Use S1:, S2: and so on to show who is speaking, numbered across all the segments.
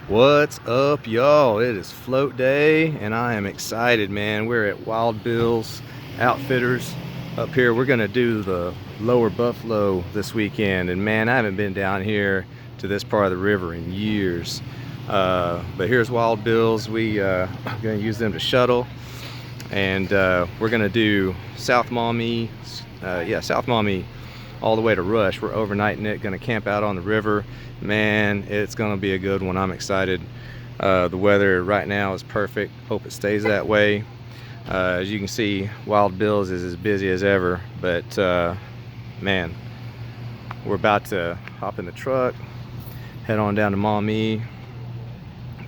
S1: What's up, y'all? It is float day and I am excited, man. We're at Wild Bill's Outfitters up here. We're gonna do the Lower Buffalo this weekend, and man, I haven't been down here to this part of the river in years. But here's Wild Bill's. We gonna use them to shuttle, and we're gonna do South Maumee, South Maumee all the way to Rush. We're overnighting it, gonna camp out on the river. Man, it's gonna be a good one. I'm excited. The weather right now is perfect. Hope it stays that way. As you can see, Wild Bill's is as busy as ever, but man, we're about to hop in the truck, head on down to Maumee,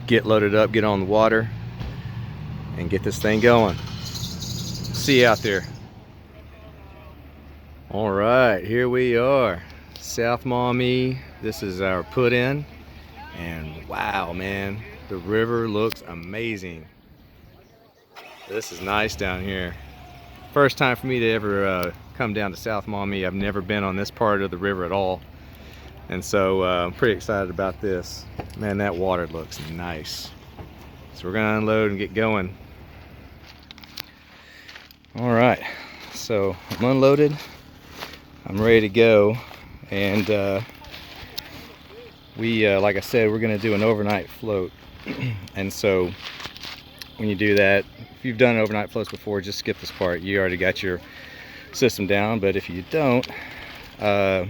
S1: get loaded up, get on the water, and get this thing going. See you out there. All right, here we are, South Maumee. This is our put in, and wow, man, the river looks amazing. This is nice down here. First time for me to ever come down to South Maumee. I've never been on this part of the river at all, and so I'm pretty excited about this. Man, that water looks nice. So we're gonna unload and get going. All right, so I'm unloaded, I'm ready to go, and like I said, we're gonna do an overnight float. And so when you do that, if you've done overnight floats before, just skip this part. You already got your system down. But if you don't, it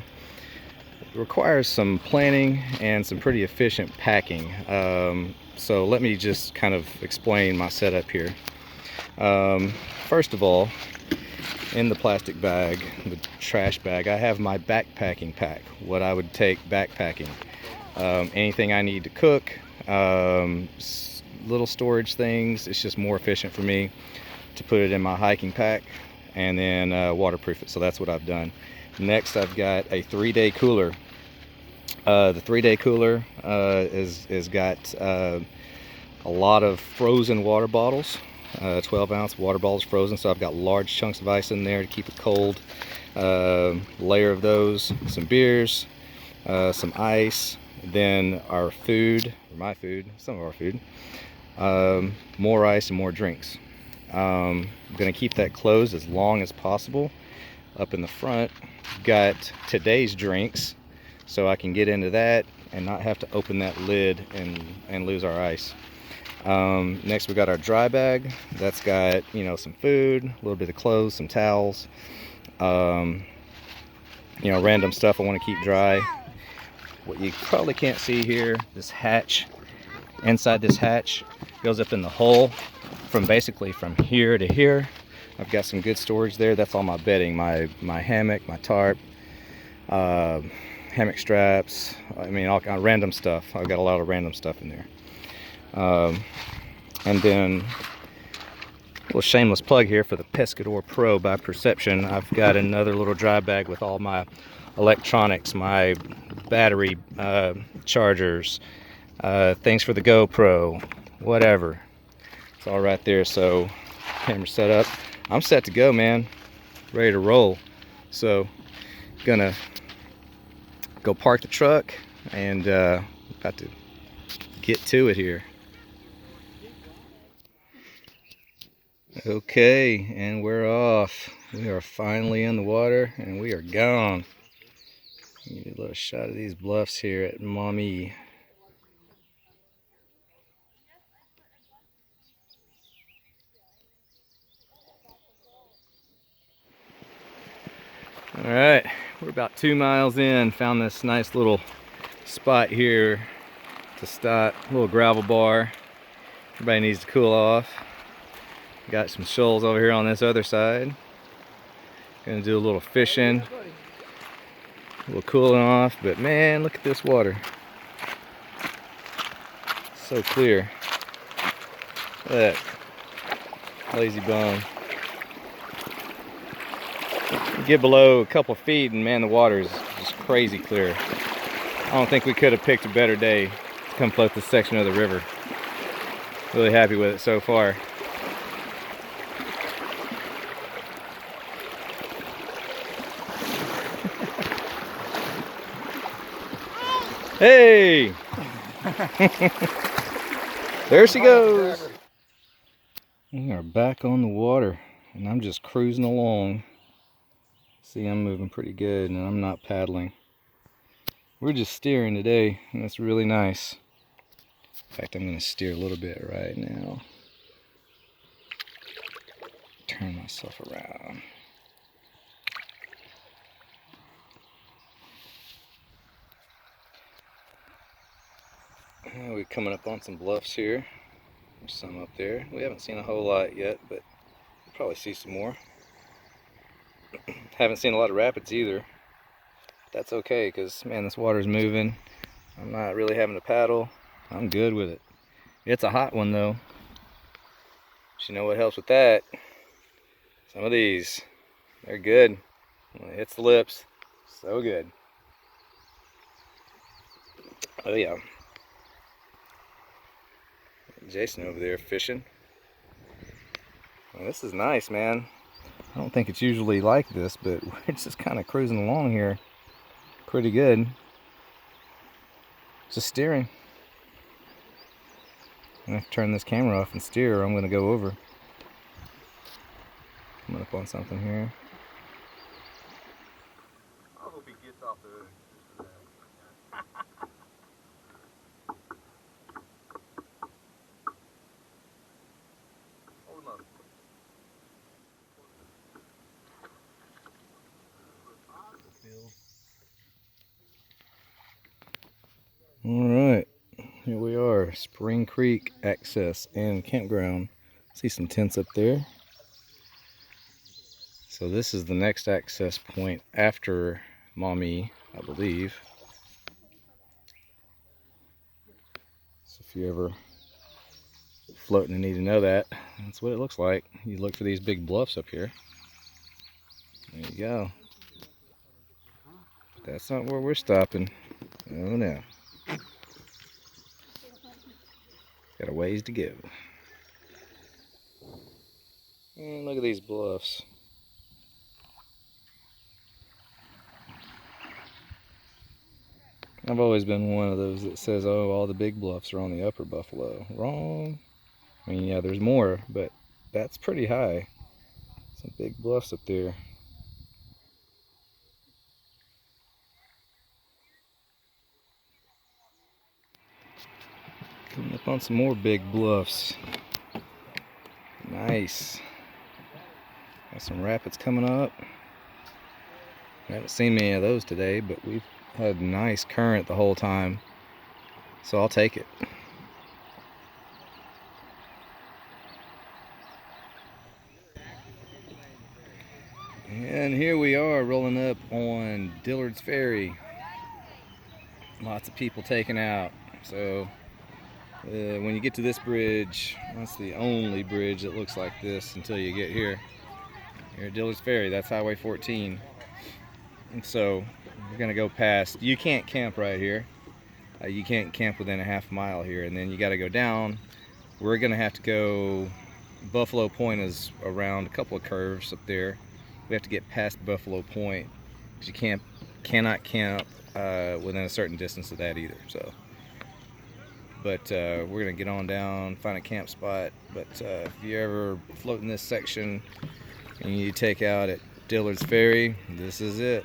S1: requires some planning and some pretty efficient packing. So let me just kind of explain my setup here. First of all, in the plastic bag, the trash bag, I have my backpacking pack, what I would take backpacking. Anything I need to cook, little storage things. It's just more efficient for me to put it in my hiking pack and then waterproof it. So that's what I've done. Next, I've got a 3-day cooler. The 3-day cooler is got a lot of frozen water bottles. 12-ounce water bottles frozen, so I've got large chunks of ice in there to keep it cold. Layer of those, some beers, some ice, then our food, or my food, some of our food, more ice and more drinks. I'm gonna keep that closed as long as possible. Up in the front, got today's drinks, so I can get into that and not have to open that lid and lose our ice. Next, we got our dry bag. That's got, you know, some food, a little bit of clothes, some towels, you know, random stuff I want to keep dry. What you probably can't see here, this hatch, inside this hatch goes up in the hull from basically from here to here. I've got some good storage there. That's all my bedding, my hammock, my tarp, hammock straps. I mean, all kind of random stuff. I've got a lot of random stuff in there. And then a little shameless plug here for the Pescador Pro by Perception. I've got another little dry bag with all my electronics, my battery chargers, things for the GoPro, whatever. It's all right there. So camera set up. I'm set to go, man. Ready to roll. So gonna go park the truck and about to get to it here. Okay, and we're off. We are finally in the water and we are gone. Give you a little shot of these bluffs here at Maumee. All right, we're about 2 miles in. Found this nice little spot here to stop. A little gravel bar. Everybody needs to cool off. Got some shoals over here on this other side. Gonna do a little fishing, a little cooling off, but man, look at this water. So clear. Look at that lazy bone. You get below a couple feet and man, the water is just crazy clear. I don't think we could have picked a better day to come float this section of the river. Really happy with it so far. Hey! There she goes. We are back on the water, and I'm just cruising along. See, I'm moving pretty good, and I'm not paddling. We're just steering today, and that's really nice. In fact, I'm going to steer a little bit right now. Turn myself around. We're coming up on some bluffs here. There's some up there. We haven't seen a whole lot yet, but we'll probably see some more. Haven't seen a lot of rapids either. That's okay, because man, this water's moving. I'm not really having to paddle. I'm good with it. It's a hot one though. But you know what helps with that? Some of these. They're good. When it hits the lips, so good. Oh yeah. Jason over there fishing. Well, this is nice, man. I don't think it's usually like this, but we're just kind of cruising along here pretty good. Just steering. I'm gonna have to turn this camera off and steer, or I'm gonna go over. Coming up on something here.
S2: I hope he gets off the hook. Hold him up.
S1: Alright, here we are, Spring Creek Access and Campground. See some tents up there. So this is the next access point after Maumee, I believe. So if you're ever floating and need to know that, that's what it looks like. You look for these big bluffs up here. There you go. But that's not where we're stopping. Oh no. Got a ways to go. And look at these bluffs. I've always been one of those that says, oh, all the big bluffs are on the upper Buffalo. Wrong. I mean, yeah, there's more, but that's pretty high. Some big bluffs up there. Coming up on some more big bluffs. Nice. Got some rapids coming up. I haven't seen many of those today, but we've had nice current the whole time, so I'll take it. And here we are rolling up on Dillards Ferry. Lots of people taking out. So when you get to this bridge, that's the only bridge that looks like this until you get here. Here at Dillards Ferry, that's Highway 14. And so we're gonna go past. You can't camp right here. You can't camp within a half mile here, and then you got to go down. We're gonna have to go. Buffalo Point is around a couple of curves up there. We have to get past Buffalo Point because you cannot camp within a certain distance of that either. So, but we're gonna get on down, find a camp spot. But if you ever float in this section and you take out at Dillards Ferry, this is it.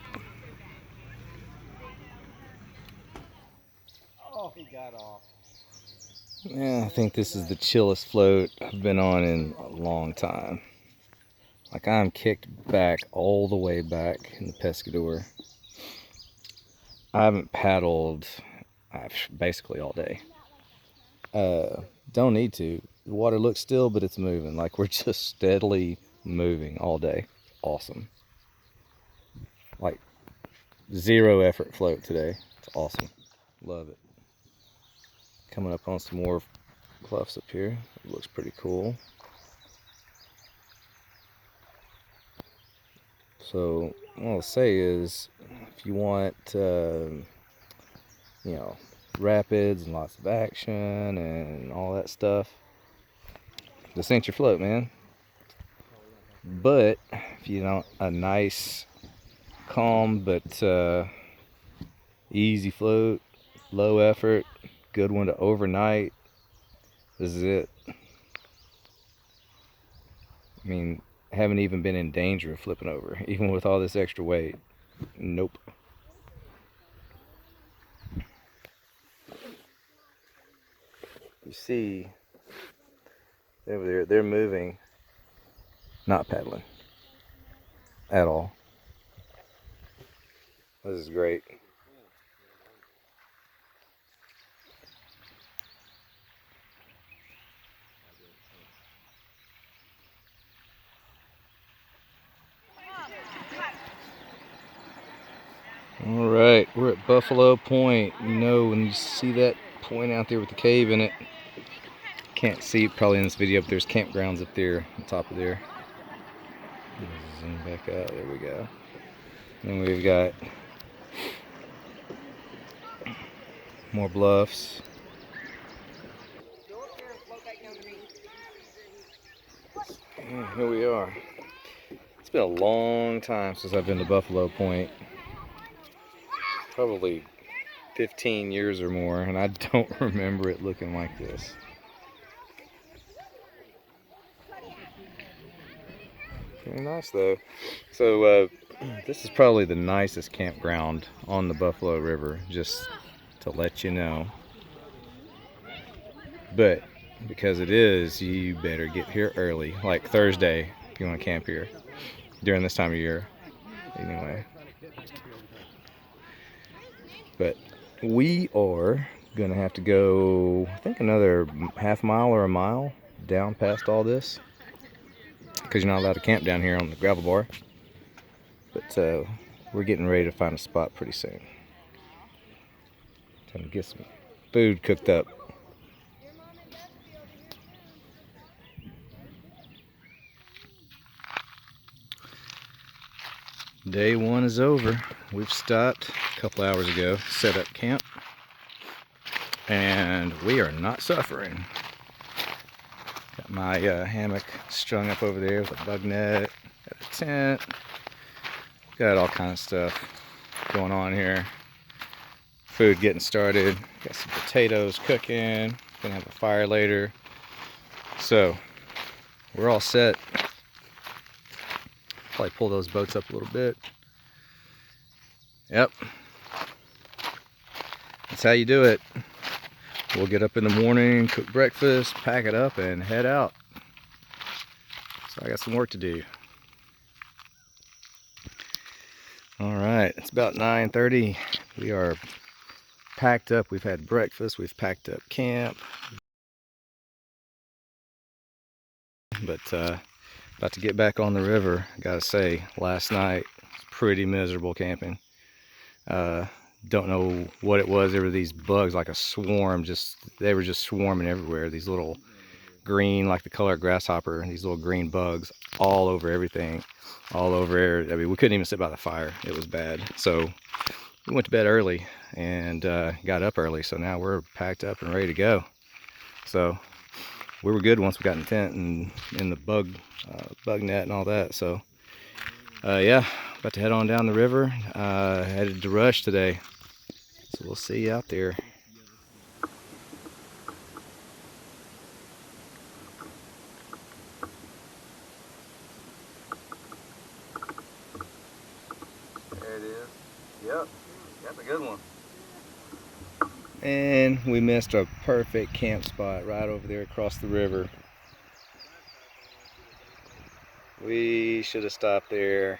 S2: Oh, he got off.
S1: Yeah, I think this is the chillest float I've been on in a long time. Like, I'm kicked back all the way back in the Pescador. I haven't paddled basically all day. Don't need to. The water looks still, but it's moving. Like, we're just steadily moving all day. Awesome. Like, zero effort float today. It's awesome. Love it. Coming up on some more bluffs up here. It looks pretty cool. So what I'll say is, if you want, you know, rapids and lots of action and all that stuff, this ain't your float, man. But if you want a nice, calm but easy float, low effort, Good one to overnight. This is it. I mean, haven't even been in danger of flipping over, even with all this extra weight. Nope. You see over there, they're moving, not paddling at all. This is great. All right, we're at Buffalo Point. You know, when you see that point out there with the cave in it, can't see it probably in this video, but there's campgrounds up there on top of there. Zoom back out. There we go. And we've got more bluffs. And here we are. It's been a long time since I've been to Buffalo Point. Probably 15 years or more, and I don't remember it looking like this. Very nice though. So this is probably the nicest campground on the Buffalo River, just to let you know. But because it is, you better get here early, like Thursday if you want to camp here during this time of year. Anyway, but we are gonna have to go, I think, another half mile or a mile down past all this, because you're not allowed to camp down here on the gravel bar. But we're getting ready to find a spot pretty soon. Time to get some food cooked up. Day one is over. We've stopped a couple hours ago, set up camp, and we are not suffering. Got my hammock strung up over there with a bug net, got a tent, got all kinds of stuff going on here. Food getting started, got some potatoes cooking, gonna have a fire later. So we're all set. Probably pull those boats up a little bit. Yep, that's how you do it. We'll get up in the morning, cook breakfast, pack it up, and head out. So I got some work to do. All right, it's about 9:30. We are packed up. We've had breakfast. We've packed up camp. But about to get back on the river. I gotta say, last night was pretty miserable camping. Don't know what it was. There were these bugs, like a swarm. They were just swarming everywhere. These little green, like the color of grasshopper, these little green bugs all over everything, all over. I mean, we couldn't even sit by the fire. It was bad. So we went to bed early and got up early. So now we're packed up and ready to go. So we were good once we got in the tent and in the bug net and all that. So yeah, about to head on down the river. Headed to Rush today. So we'll see you out there.
S2: There it is. Yep, that's a good one.
S1: And we missed a perfect camp spot right over there across the river. We should have stopped there.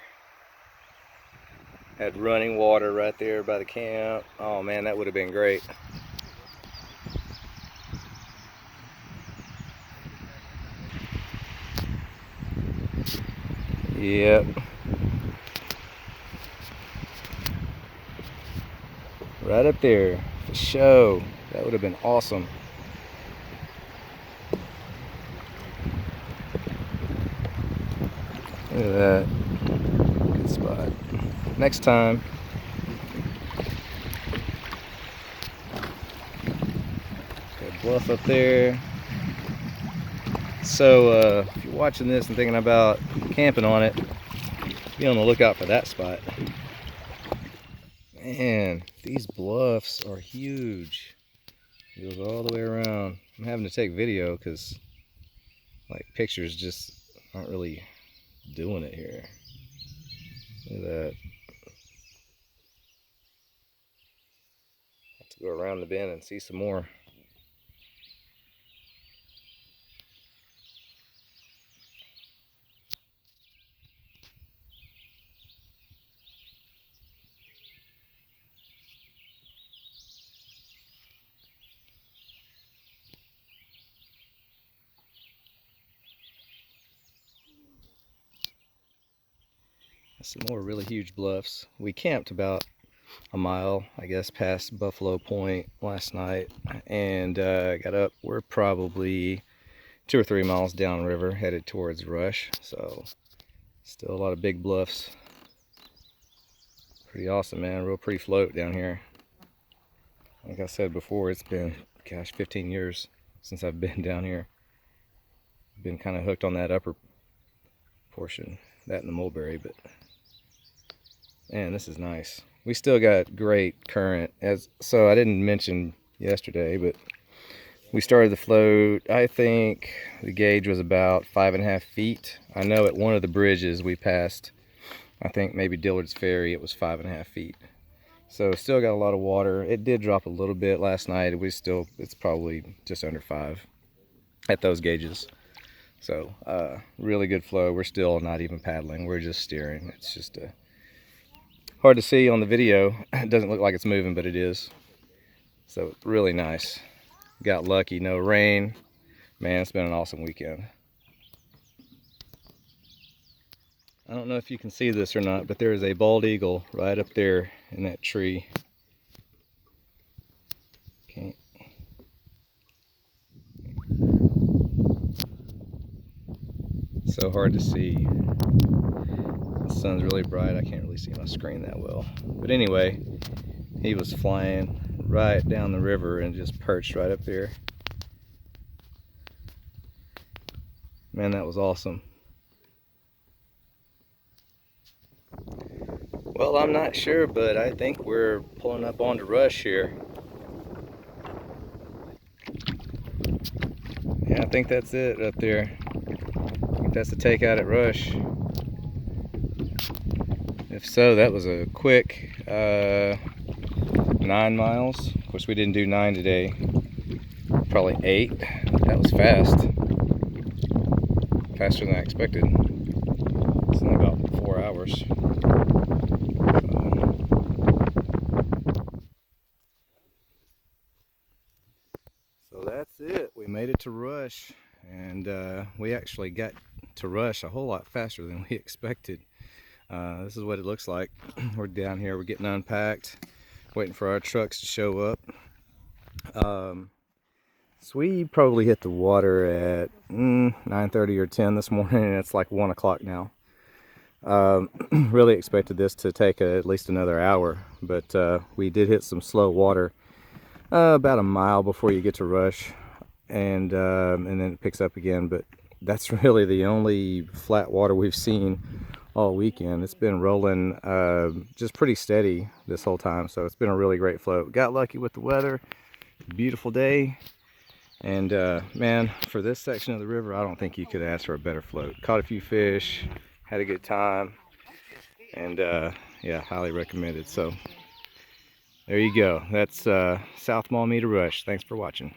S1: Had running water right there by the camp. Oh man, that would have been great. Yep. Right up there, for show. That would have been awesome. Look at that. Good spot. Next time. Got a bluff up there. So if you're watching this and thinking about camping on it, be on the lookout for that spot. Man, these bluffs are huge. It goes all the way around. I'm having to take video because like pictures just aren't really doing it here. Look at that. Have to go around the bend and see some more. Some more really huge bluffs. We camped about a mile, I guess, past Buffalo Point last night, and got up. We're probably 2 or 3 miles downriver, headed towards Rush. So still a lot of big bluffs. Pretty awesome, man. Real pretty float down here. Like I said before, it's been, gosh, 15 years since I've been down here. Been kind of hooked on that upper portion, that and the mulberry, but man, this is nice. We still got great current. So I didn't mention yesterday, but we started the float, I think the gauge was about 5.5 feet. I know at one of the bridges we passed, I think maybe Dillards Ferry, it was 5.5 feet. So still got a lot of water. It did drop a little bit last night. It's probably just under 5 at those gauges. So really good flow. We're still not even paddling. We're just steering. It's just hard to see on the video. It doesn't look like it's moving, but it is. So it's really nice. Got lucky, no rain. Man, it's been an awesome weekend. I don't know if you can see this or not, but there is a bald eagle right up there in that tree. Can't. So hard to see. The sun's really bright. I can't really see my screen that well. But anyway, he was flying right down the river and just perched right up there. Man, that was awesome. Well, I'm not sure, but I think we're pulling up onto Rush here. Yeah, I think that's it up there. I think that's the takeout at Rush. If so, that was a quick 9 miles. Of course, we didn't do 9 today. Probably 8. That was fast. Faster than I expected. It's only about 4 hours. So that's it. We made it to Rush, and we actually got to Rush a whole lot faster than we expected. This is what it looks like. We're down here, we're getting unpacked, waiting for our trucks to show up. So we probably hit the water at 9:30 or 10 this morning, and it's like 1 o'clock now. Really expected this to take at least another hour, but we did hit some slow water about a mile before you get to Rush, and then it picks up again. But that's really the only flat water we've seen all weekend. It's been rolling just pretty steady this whole time, so it's been a really great float. Got lucky with the weather. Beautiful day, and man, for this section of the river, I don't think you could ask for a better float. Caught a few fish, had a good time, and yeah, highly recommended. So there you go. That's South Maumee to Rush. Thanks for watching.